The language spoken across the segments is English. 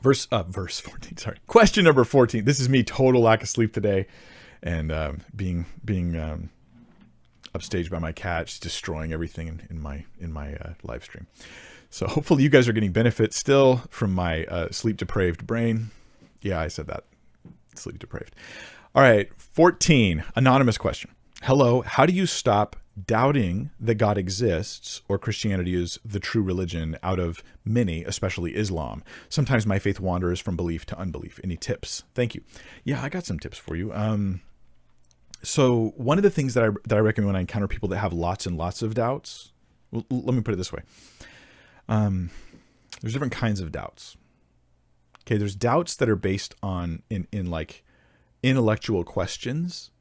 Verse 14. Sorry. Question number 14. This is me, total lack of sleep today, and being upstaged by my cat, just destroying everything in my live stream. So hopefully you guys are getting benefit still from my sleep depraved brain. Yeah, I said that. Sleep depraved. All right, 14. Anonymous question. Hello, how do you stop doubting that God exists or Christianity is the true religion out of many, especially Islam? Sometimes my faith wanders from belief to unbelief. Any tips? Thank you. Yeah, I got some tips for you. So one of the things that I recommend when I encounter people that have lots and lots of doubts, well, let me put it this way. There's different kinds of doubts. Okay, there's doubts that are based on in like intellectual questions,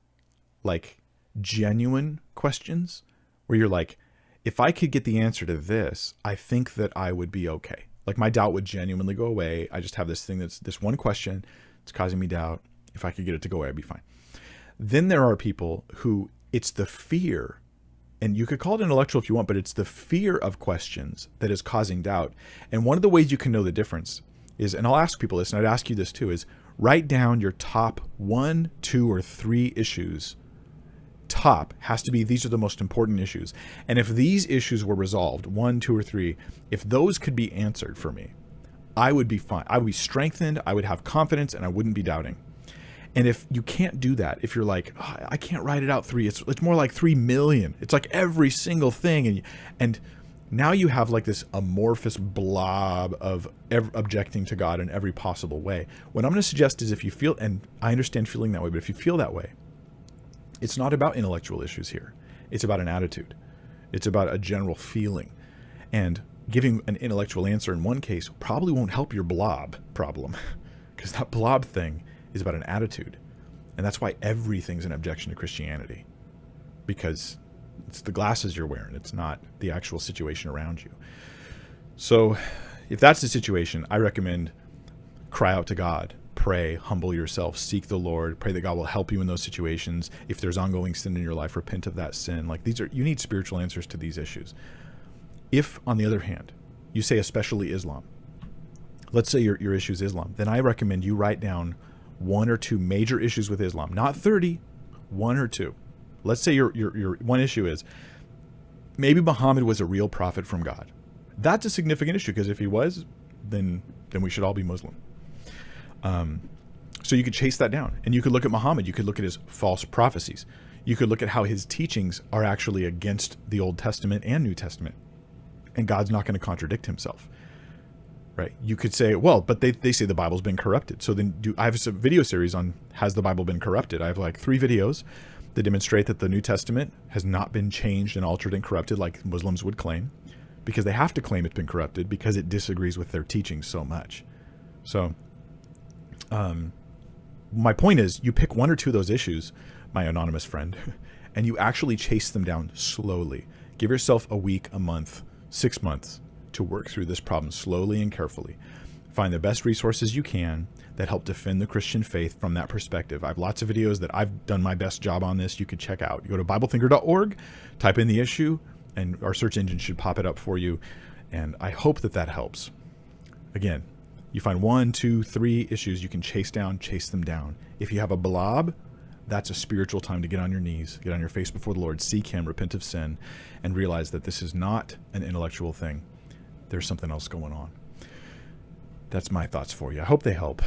like genuine questions, where you're like, if I could get the answer to this, I think that I would be okay. Like my doubt would genuinely go away. I just have this thing that's this one question, it's causing me doubt. If I could get it to go away, I'd be fine. Then there are people who it's the fear, and you could call it intellectual if you want, but it's the fear of questions that is causing doubt. And one of the ways you can know the difference is, and I'll ask people this, and I'd ask you this too, is write down your top 1, 2, or 3 issues. Top has to be, these are the most important issues. And if these issues were resolved, 1, 2, or 3, if those could be answered for me, I would be fine. I would be strengthened. I would have confidence, and I wouldn't be doubting. And if you can't do that, if you're like, oh, I can't write it out 3, it's more like 3 million. It's like every single thing. And now you have like this amorphous blob of objecting to God in every possible way. What I'm going to suggest is if you feel, and I understand feeling that way, but if you feel that way, it's not about intellectual issues here. It's about an attitude. It's about a general feeling. And giving an intellectual answer in one case probably won't help your blob problem, because that blob thing is about an attitude. And that's why everything's an objection to Christianity, because it's the glasses you're wearing. It's not the actual situation around you. So if that's the situation, I recommend cry out to God, pray, humble yourself, seek the Lord, pray that God will help you in those situations. If there's ongoing sin in your life, repent of that sin. Like you need spiritual answers to these issues. If, on the other hand, you say especially Islam, let's say your issue is Islam, then I recommend you write down 1 or 2 major issues with Islam, not 30, 1 or 2. Let's say your one issue is maybe Muhammad was a real prophet from God. That's a significant issue, because if he was, then we should all be Muslim. So you could chase that down, and you could look at Muhammad. You could look at his false prophecies. You could look at how his teachings are actually against the Old Testament and New Testament, and God's not going to contradict himself. Right? You could say, well, but they say the Bible's been corrupted. So then I have a video series on has the Bible been corrupted? I have like 3 videos that demonstrate that the New Testament has not been changed and altered and corrupted like Muslims would claim, because they have to claim it's been corrupted because it disagrees with their teaching so much. So my point is, you pick 1 or 2 of those issues, my anonymous friend, and you actually chase them down slowly. Give yourself a week, a month, 6 months to work through this problem slowly and carefully. Find the best resources you can that help defend the Christian faith from that perspective. I have lots of videos that I've done my best job on this. You could check out. You go to BibleThinker.org, type in the issue, and our search engine should pop it up for you. And I hope that helps. Again, you find 1, 2, 3 issues you can chase them down. If you have a blob, that's a spiritual time to get on your knees, get on your face before the Lord, seek him, repent of sin, and realize that this is not an intellectual thing. There's something else going on. That's my thoughts for you. I hope they help.